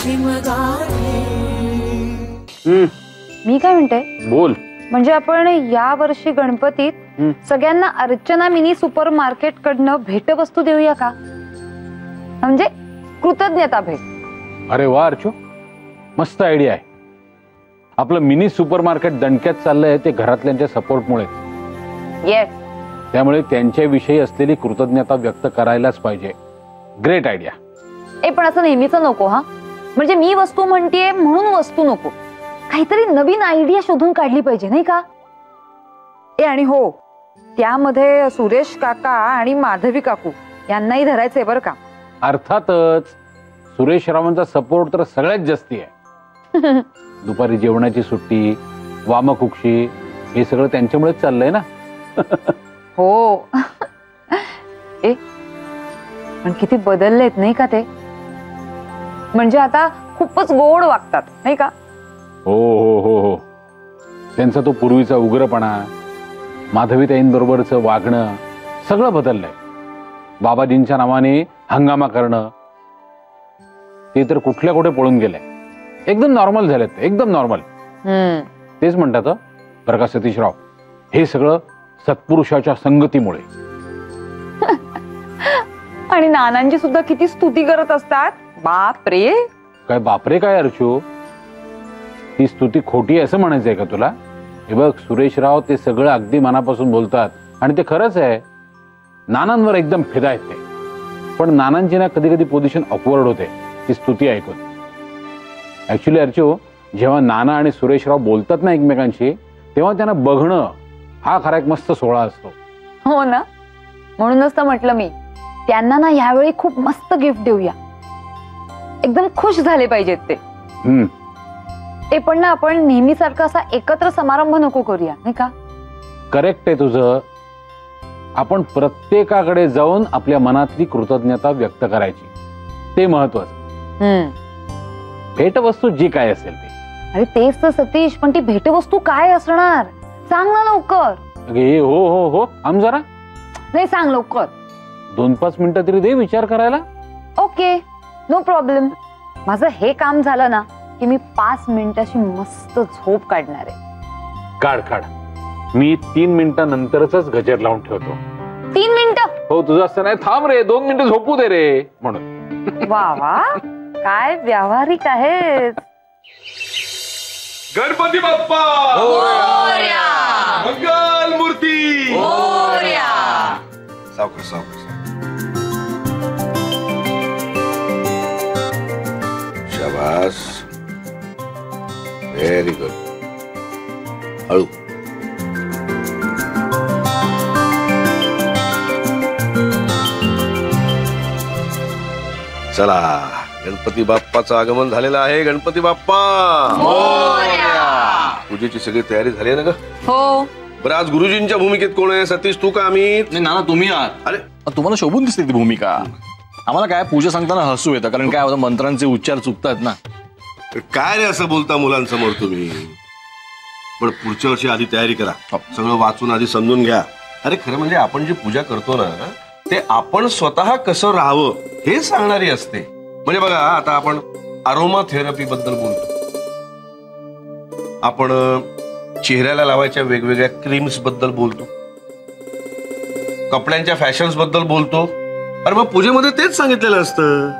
मी काय म्हणते, बोल. म्हणजे आपण या वर्षी गणपतीत सगळ्यांना अर्चना मिनी सुपर मार्केट कडनं भेटवस्तू देऊया का? म्हणजे कृतज्ञता भेट. अरे वा अर्चू, मस्त आयडिया आहे. आपलं मिनी सुपर मार्केट दणक्यात चाललंय ते घरातल्यांच्या सपोर्टमुळे. येस. त्यामुळे त्यांच्याविषयी असलेली कृतज्ञता व्यक्त करायलाच पाहिजे. Great idea. पण असं नेहमीच नको हा. म्हणजे मी वस्तू म्हणतेय म्हणून वस्तू नको, काहीतरी नवीन आयडिया शोधून काढली पाहिजे नाही का? आणि हो, त्यामध्ये सुरेश काका आणि माधवी काकू यांनाही धरायचंय बरं का? अर्थातच. सुरेश रावांचा सपोर्ट तर सगळ्यात जास्ती आहे. दुपारी जेवणाची सुट्टी, वामकुक्षी हे सगळं त्यांच्यामुळेच चाललंय ना. हो. पण किती बदललेत नाही का ते? म्हणजे आता खूपच गोड वागतात नाही का? हो हो हो हो. त्यांचा तो पूर्वीचा उग्रपणा, माधवीताईंबरोबरचं वागणं सगळं बदललंय. बाबाजींच्या नावाने हंगामा करणं ते तर कुठल्या कुठे पळून गेलंय. एकदम नॉर्मल झालेत, एकदम नॉर्मल. तेच म्हणतात बरं का सतीशराव, हे सगळं सत्पुरुषाच्या संगतीमुळे. आणि नानांची सुद्धा किती स्तुती करत असतात. बापरे. काय बापरे काय अर्चू, ती स्तुती खोटी असं म्हणायचंय का तुला? हे बघ सुरेशराव ते सगळं अगदी मनापासून बोलतात आणि ते खरंच आहे. नानांवर एकदम फिदा आहेत ते. पण नानांची ना कधी कधी पोझिशन ऑकवर्ड होते ती स्तुती ऐकून. ऍक्च्युली अर्चू, जेव्हा नाना आणि सुरेशराव बोलतात ना एकमेकांशी, तेव्हा त्यांना बघणं हा खरा एक मस्त सोहळा असतो. हो ना, म्हणूनच तर म्हटलं मी त्यांना ना यावेळी खूप मस्त गिफ्ट देऊया. एकदम खुश झाले पाहिजेत ते. पण ना आपण नेहमीसारखं असा एकत्र समारंभ नको करूया नाही का? करेक्ट आहे तुझं. आपण प्रत्येकाकडे जाऊन आपल्या मनातली कृतज्ञता व्यक्त करायची, ते महत्वाचं. भेटवस्तू जी काय असेल ते. अरे तेच तर सतीश, पण ती भेटवस्तू काय असणार सांग ना लवकर. हो हो हो, आम जरा. नाही सांग लवकर. 2-5 मिनिटं तरी दे विचार करायला. Okay, no problem. माझं हे काम झालं ना की मी 5 मिनिटाची मस्त झोप काढणार आहे. काढ काढ. मी 3 मिनिटांनंतरच गजर लावून ठेवतो. 3 मिनिटं? हो, तुझं असं नाही. थांब रे, 2 मिनिटं झोपू दे रे म्हणून. वा वा, काय व्यावहारिक आहेत. गणपती बाप्पा मोरया. मंगल मूर्ती मोरया. सावकाश सावकाश. शाबास, व्हेरी गुड. हळू. चला, गणपती बाप्पाचं आगमन झालेलं आहे. गणपती बाप्पा मोरया. पूजेची सगळी तयारी झाली आहे ना ग? हो. बरं, आज गुरुजींच्या भूमिकेत कोण आहे? सतीश तू का अमित? नाही नाना, तुम्ही आहात. अरे तुम्हाला शोभून दिसते ती भूमिका. आम्हाला काय पूजा सांगताना हसू येतं, कारण काय होतं मंत्रांचे उच्चार चुकतात ना. काय रे असं बोलता मुलांसमोर तुम्ही? पण पुढच्या वर्षी आधी तयारी करा, सगळं वाचून आधी समजून घ्या. अरे खरं म्हणजे आपण जी पूजा करतो ना, ते आपण स्वतः कसं राहावं हे सांगणारी असते. म्हणजे बघा, आता आपण अरोमा थेरपी बद्दल बोलतो, आपण चेहऱ्याला लावायच्या वेगवेगळ्या क्रीम्स बद्दल बोलतो, कपड्यांच्या फॅशन्स बद्दल बोलतो. अरे मग पूजेमध्ये तेच सांगितलेलं असतं.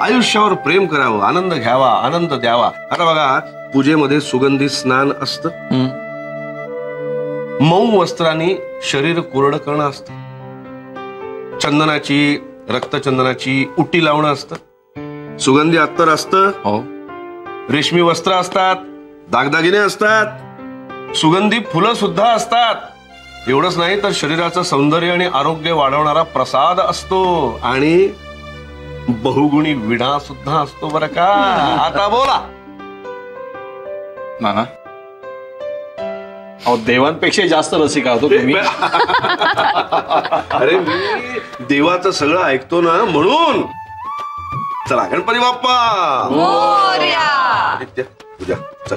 आयुष्यावर प्रेम करावं, आनंद घ्यावा, आनंद द्यावा. आता बघा, पूजेमध्ये सुगंधी स्नान असतं, मऊ वस्त्रांनी शरीर कोरडं करणं असतं, चंदनाची, रक्तचंदनाची उटी लावणं असतं, सुगंधी अत्तर असतं, रेशमी वस्त्र असतात, दागदागिने असतात, सुगंधी फुलं सुद्धा असतात. एवढंच नाही तर शरीराचं सौंदर्य आणि आरोग्य वाढवणारा प्रसाद असतो आणि बहुगुणी विडा सुद्धा असतो बरं का. आता बोला नाना. अहो, देवांपेक्षा जास्त रसिका होतो तुम्ही. अरे मी देवाचं सगळं ऐकतो ना म्हणून. चला, गणपती बाप्पा मोरया. आदित्य पूजा चल.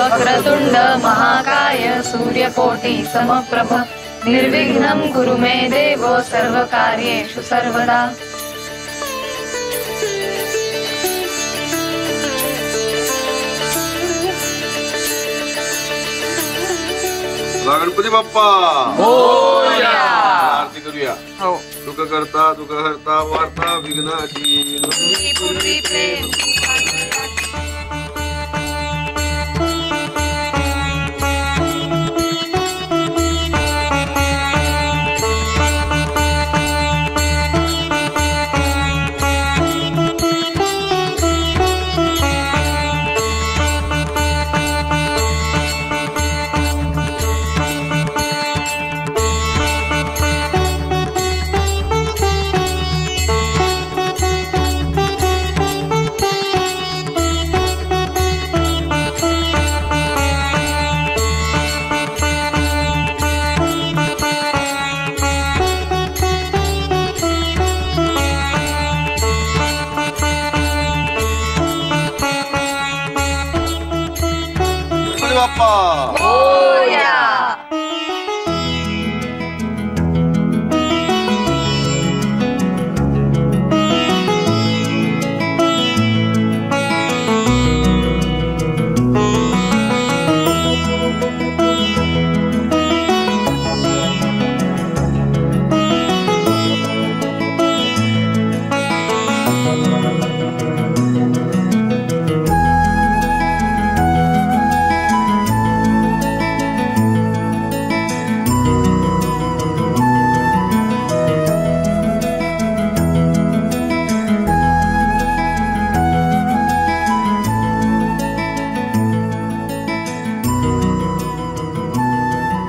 वक्रतुंड महाकाय सूर्यकोटि समप्रभ निर्विघ्नं कुरु मे देव सर्वकार्येषु सर्वदा. गणपती बाप्पा आरती करूया. दुःख करता दुःख हरता वार्ता विघ्नाची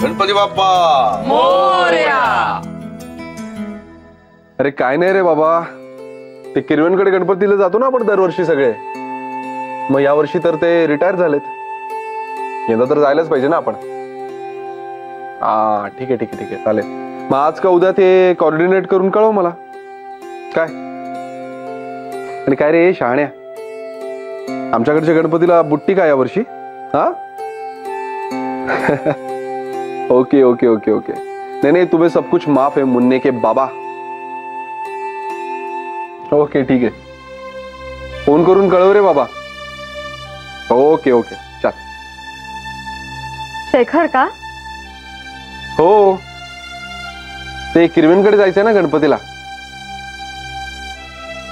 गणपती बाप्पा मोरया. अरे काय नाही रे बाबा, ते किरवणकडे गणपतीला जातो ना आपण दरवर्षी सगळे. मग यावर्षी तर ते रिटायर झालेत, यंदा तर जायलाच पाहिजे ना आपण. हा ठीक आहे ठीक आहे ठीक आहे चालेल. मग आज का उद्या ते कोऑर्डिनेट करून कळव मला काय. आणि काय रे शहाण्या, आमच्याकडच्या गणपतीला बुट्टी काय यावर्षी? हा ओके ओके ओके ओके. नहीं नहीं तुम्हें सब कुछ माफ है मुन्ने के बाबा. ओके ठीक आहे, फोन करून कळव रे बाबा. ओके ओके चल. शेखर का? हो, ते किरवणकडे जायचंय ना गणपतीला.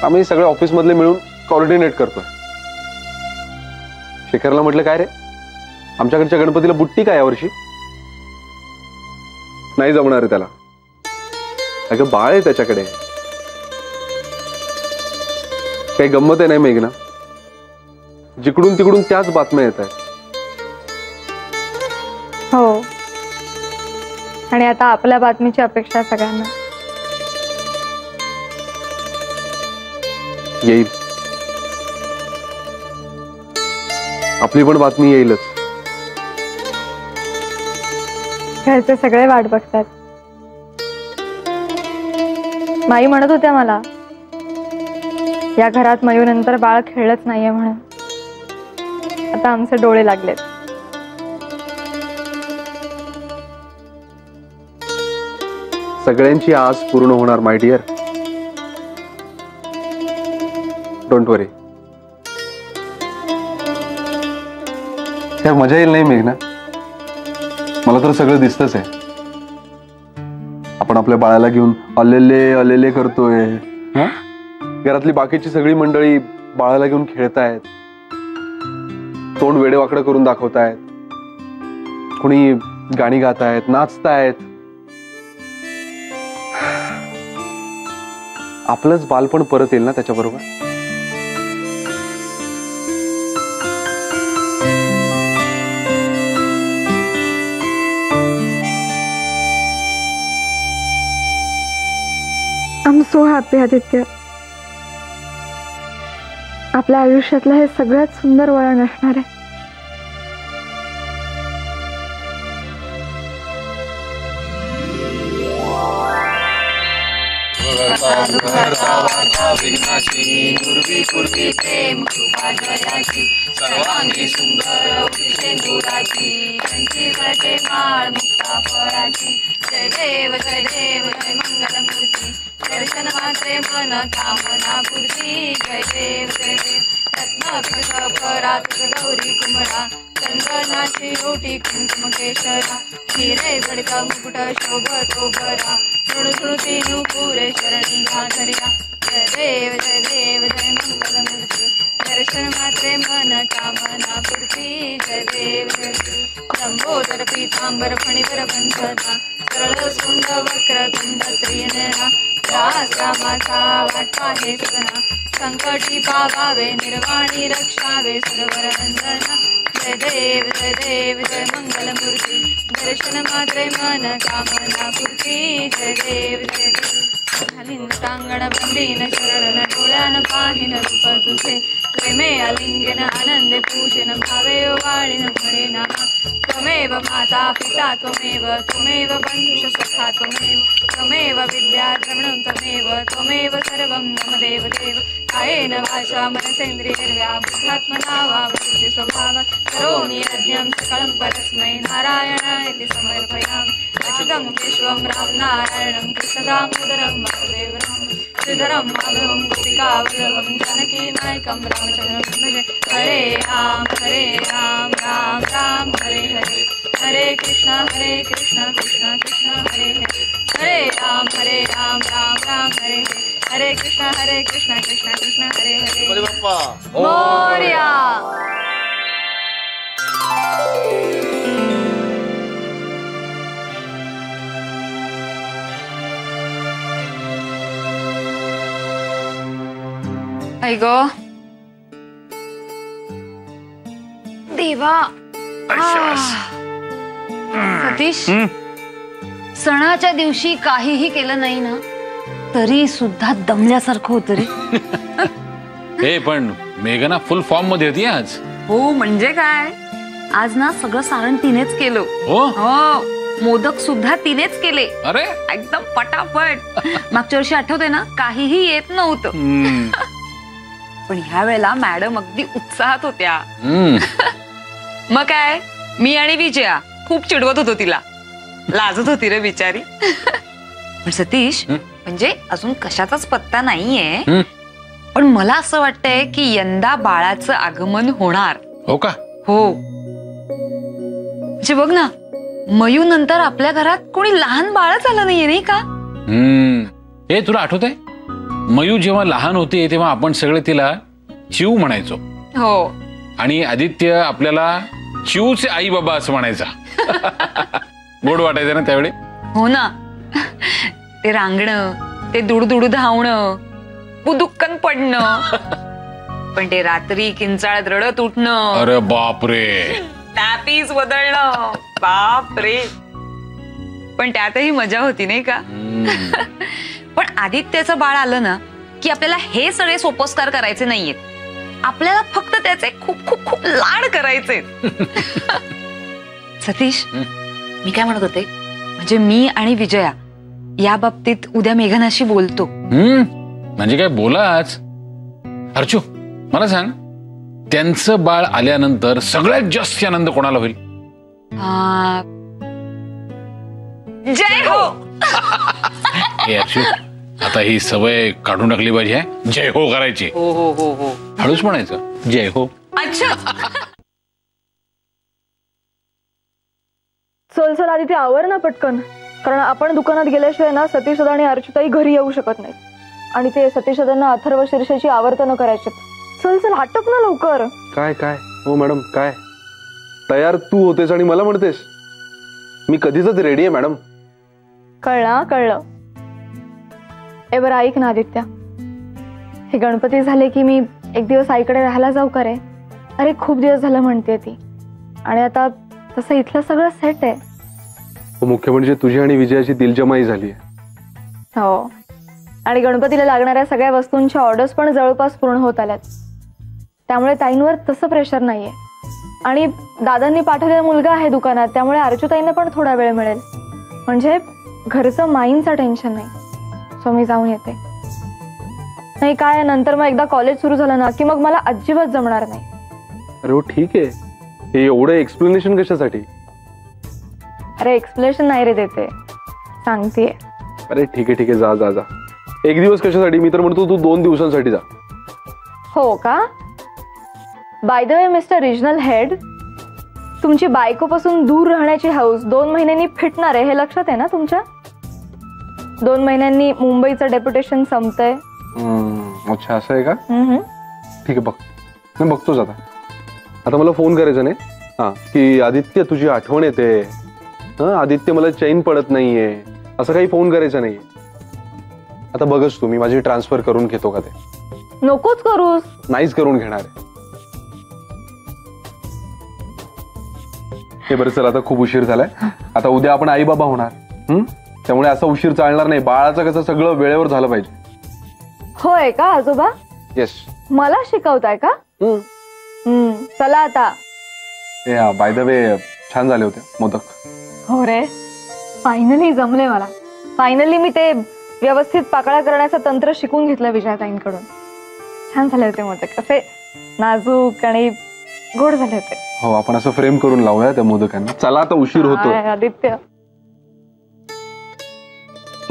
आम्ही सगळे ऑफिस मधले मिळून कोऑर्डिनेट करतोय. शेखरला म्हटलं काय रे, आमच्याकडच्या गणपतीला बुट्टी काय यावर्षी? नाही जमणार आहे त्याला. अगं बाळ आहे त्याच्याकडे. काही गंमत आहे नाही मेघना, जिकडून तिकडून त्याच बातम्या येत आहेत. हो, आणि आता आपल्या बातमीची अपेक्षा सगळ्यांना. येईल, आपली पण बातमी येईलच. घरचे सगळे वाट बघतात. माई म्हणत होत्या मला, या घरात मयूनंतर बाळ खेळलंच नाहीये म्हणून. आता आमचे डोळे लागलेत. सगळ्यांची आस पूर्ण होणार माय डिअर. डोंट वरी. यार मजा येईल नाही मेघना? मला तर सगळं दिसतच आहे. आपण आपल्या बाळाला घेऊन अलेले अलेले करतोय. घरातली बाकीची सगळी मंडळी बाळाला घेऊन खेळतायत, तोंड वेडेवाकडं करून दाखवतायत, कोणी गाणी गातायत, नाचतायत. आपलंच बालपण परत येईल ना त्याच्याबरोबर. I am so happy Aditya. आपल्या आयुष्यातलं हे सगळ्यात सुंदर वळण असणार आहे. दुःखहर्ता वार्ता विघ्नाची पूर्वी पूर्वी प्रेम कृपा जयाची सर्वांगी सुंदर सिंदुराची कंठी जटे माळ मुक्ता फळाची जय देव जय मंगलमूर्ती दर्शन मात्रे मन कामना पूर्ती जय देव रत्न गौरी कुमरा चंदनाची ओटी कुंकुम केशरा हिरे जडका मुकुट शोभतो बरा सुणुती नुपुरे शरणी घाधर्या जय देव जय मंगलमूर्ती दर्शन मात्रे मन कामना पूर्ती जय देव लंबोदर पीतांबर फणीवर बंधता सरळ सुंद वक्र तुंड त्रिनयना रामाचा वाटा हे सदना संकटी पावावे निर्वाणी रक्षावे सर्वर नंदना जय देव जय मंगलमूर्ती दर्शन मात्रे मन कामना पूर्ती जय देव टांगण बंदीन शरण डोळ्यान पाहिन रूप तुझे प्रेमे अलिंगन आनंदे पूजन भावे वाळीन म्हणे नामा त्वमेव माता पिता त्वमेव बंधुष सखा त्वमेव विद्या द्रवणं त्वमेव सर्वं मम देव कायेन वाचा मनसेन्द्रियर्व्या बुद्धात्मना वा वचसि स्वभाव करोमि यज्ञं सकलं परस्मै नारायणाय समर्पयामि अच्युतं विश्वं राम नारायणं कृष्णदामोदरं वासुदेवं श्रीधरं माधवं गोपिकावल्लभं जानकी नायकं रामचन्द्रं भजे हरे राम राम राम हरे हरे हरे कृष्ण कृष्ण कृष्ण हरे हरे हरे राम राम हरे हरे हरे कृष्ण कृष्ण कृष्ण हरे हरे मोरया। ऐक देवा सतीश सणाच्या दिवशी काहीही केलं नाही ना तरी सुद्धा दमल्यासारखं होतं रे. हे पण मेघना फुल फॉर्म मध्ये होती आज. हो म्हणजे काय आज ना सगळं सारण तिनेच केलं. हो मोदक सुद्धा तिनेच केले. अरे एकदम पटापट. मागच्या वर्षी आठवते ना काहीही येत नव्हतं पण ह्या वेळेला मॅडम अगदी उत्साहात होत्या. मग काय मी आणि विजया खूप चिडवत होतो तिला. लाजत होती रे बिचारी. पण सतीश म्हणजे अजून कशाचाच पत्ता नाहीये पण मला असं वाटतंय की यंदा बाळाचं आगमन होणार. हो का? हो म्हणजे बघ ना मयू नंतर आपल्या घरात कोणी लहान बाळच आलं नाहीये नाही का? हे तुला आठवतंय मयू जेव्हा लहान होती तेव्हा आपण सगळे तिला चिऊ म्हणायचो. हो आणि आदित्य आपल्याला चिऊचे आई बाबा असं म्हणायचा. गोड वाटायचं ना त्यावेळी. हो ना ते रांगणं ते दुडदुडू धावणं पुदुक्कन पडणं पण ते रात्री किंचाळत रडत उठणं. अरे बापरे. टॅपीज बदलणं बापरे. पण त्यातही मजा होती नाही का? पण आदित्याचं बाळ आलं ना की आपल्याला हे सगळे सोपस्कार करायचे नाहीयेत. आपल्याला फक्त त्याचे खूप खूप खूप लाड करायचे. सतीश मी काय म्हणत होते म्हणजे मी आणि विजया या बाबतीत उद्या मेघनाशी बोलतो. म्हणजे काय बोलाच. अर्चू मला सांग त्यांचं बाळ आल्यानंतर सगळ्यात जास्त आनंद कोणाला होईल? जय हो. अर्चू आता ही सवय काढून टाकली पाहिजे. जय हो करायची. हो हो हो हो हळूच म्हणायचं जय हो. अच्छा चल आधी ते आवर ना पटकन कारण आपण दुकानात गेल्याशिवाय ना सतीश दादा आणि अर्चुताई घरी येऊ शकत नाही आणि ते सतीश दादांना अथर्व शीर्षाची आवर्तन करायची. चल हटप ना लवकर. काय काय हो मॅडम काय तयार तू होतेस आणि मला म्हणतेस? मी कधीच रेडी आहे मॅडम. कळलं. ए बरं ऐक ना आदित्य हे गणपती झाले की मी एक दिवस आईकडे राहायला जाऊ का रे? अरे खूप दिवस झालं म्हणते ती आणि आता तसं इथलं सगळं सेट आहे. मुख्य म्हणजे तुझी आणि विजयाची दिलजमाई झाली आहे. हो आणि गणपतीला लागणाऱ्या सगळ्या वस्तूंच्या ऑर्डर्स पण जवळपास पूर्ण होत आल्यात त्यामुळे ताईंवर तसं प्रेशर नाहीये आणि दादांनी पाठवलेला मुलगा आहे दुकानात त्यामुळे अर्चुताईंना पण थोडा वेळ मिळेल म्हणजे घरचं माईंचं टेन्शन नाही. सो मी जाऊन येते. नाही काय नंतर मग एकदा कॉलेज सुरू झालं ना की मग मला अजिबात जमणार नाही. अरे हो ठीक आहे, हे एवढं एक्सप्लेनेशन कशासाठी? अरे एक्सप्लेनेशन नाही रे देते, सांगतेय. अरे ठीक आहे जा जा जा. एक दिवस कशासाठी? मी तर म्हणतो तू 2 दिवसांसाठी जा. हो का? By the way mister regional head, तुमची बायकोपासून दूर राहण्याची हौस 2 महिन्यांनी फिटणार आहे हे लक्षात आहे ना तुमच्या? 2 महिन्यांनी मुंबईचं डेप्युटेशन संपतंय. अच्छा असं आहे का? ठीक आहे, बघ मी बघतोच आता. आता मला फोन करायचा नाही हा की आदित्य तुझी आठवण येते, आदित्य मला चैन पडत नाहीये, असं काही फोन करायचं नाहीये. आता बघच तुम्ही माझी ट्रान्सफर करून घेतो का ते? नकोच करूस. नाहीच करून घेणार आहे. हे बरं चल, आता खूप उशीर झालाय. आता उद्या आपण आई बाबा होणार, त्यामुळे असा उशीर चालणार नाही. बाळाचं कसं सगळं वेळेवर झालं पाहिजे. होय का आजोबा? येस. मला शिकवताय का? चला आता. बाय द वे छान झाले होते मोदक. हो रे, फायनली जमले मला. फायनली मी ते व्यवस्थित पाकळ्या करण्याचं तंत्र शिकून घेतलं विजयाताईंकडून. छान झाले होते मोदक, असे नाजूक आणि गोड झाले होते. हो, आपण असं फ्रेम करून लावूया त्या मोदकांना. चला आता उशीर होतो. आदित्य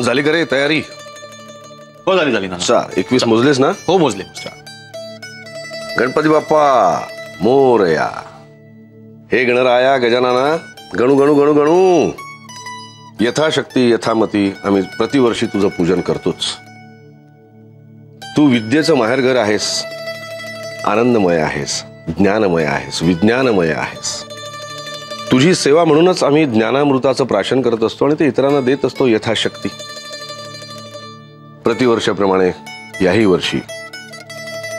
झाली का रे तयारी? हो झाली झाली ना. 21 मोजलेस ना? हो मोजले. गणपती बाप्पा मोरया. हे गणराया गजानना गणू गणू गणू गणू. यथाशक्ती यथामती आम्ही प्रतिवर्षी तुझं पूजन करतोच. तू विद्येचं माहेरघर आहेस, आनंदमय आहेस, ज्ञानमय आहेस, विज्ञानमय आहेस. तुझी सेवा म्हणूनच आम्ही ज्ञानामृताचं प्राशन करत असतो आणि ते इतरांना देत असतो यथाशक्ती. प्रतिवर्षाप्रमाणे याही वर्षी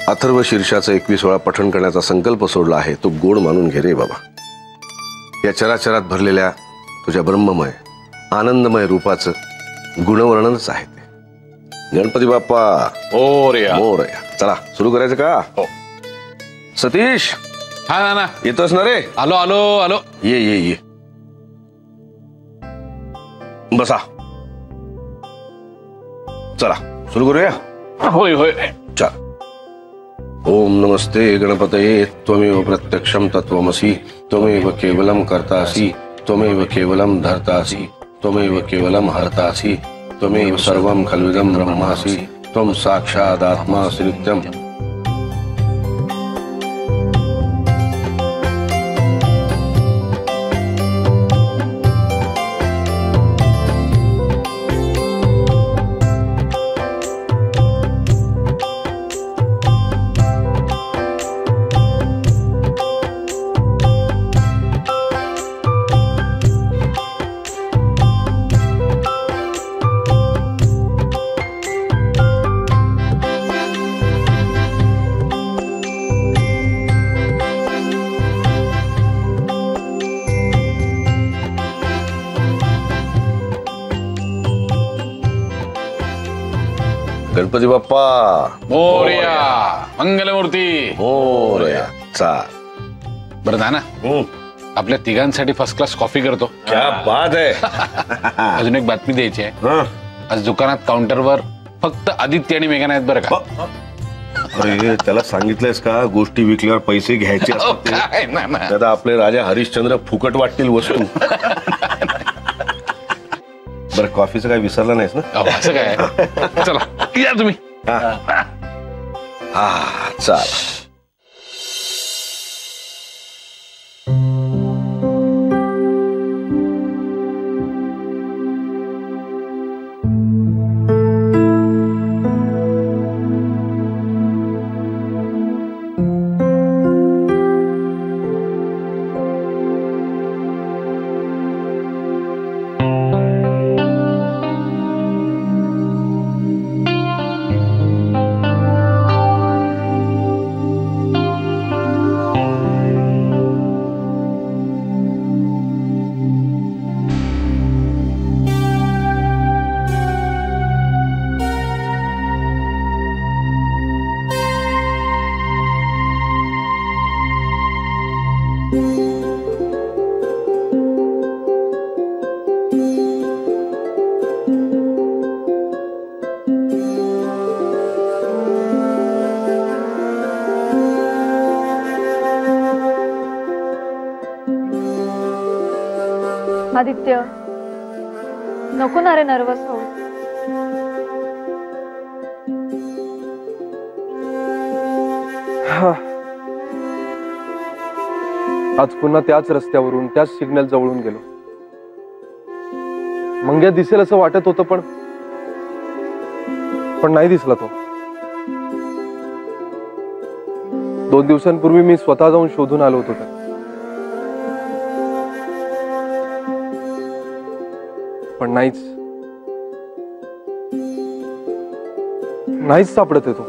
अथर्व शीर्षाचं 21 वेळा पठण करण्याचा संकल्प सोडला आहे. तो गोड मानून घे रे बाबा. या चराचरात भरलेल्या तुझ्या ब्रह्ममय आनंदमय रूपाचं गुणवर्णनच आहे ते. गणपती बाप्पा मोरया. मोरया. चला सुरू करायचं का? हो. सतीश. हा नाना. येतोस ना रे? आलो आलो आलो. ये ये ये. बसा. चला सुरू करूया. होय होय. चल. ओम नमस्ते गणपतये. त्वमेव प्रत्यक्षम तत्त्वमसि. त्वमेव केवलम कर्तासि. त्वमेव केवलम धर्तासि. त्वमेव केवलम हर्तासि. त्वमेव सर्वं खल्विदं ब्रह्मासि. त्वं साक्षादात्मासि नित्यम्. गणपती बाप्पा मोरया. मंगलमूर्ती मोरया. चाल. बरं नाना, आपल्या तिघांसाठी फर्स्ट क्लास कॉफी करतो. क्या बात आहे. अजून एक बातमी द्यायची आहे. आज दुकानात काउंटरवर फक्त आदित्य आणि मेघना आहेत बरं का. अरे त्याला सांगितलंयस का गोष्टी विकल्यावर पैसे घ्यायचे असतात? काय नाना. दादा आपले राजा हरिश्चंद्र फुकट वाटतील वस्तू. बरं कॉफीचं काय विसरलं नाहीस ना? असं काय. चला या तुम्ही. हा चाल. आदित्य, नको ना रे नर्वस हो. आज पुन्हा त्याच रस्त्यावरून त्याच सिग्नल जवळून गेलो. मंग्या दिसेल असं वाटत होतं, पण नाही दिसला तो. 2 दिवसांपूर्वी मी स्वतः जाऊन शोधून आलो होतो त्याला, पण नाहीच सापडत आहे तो.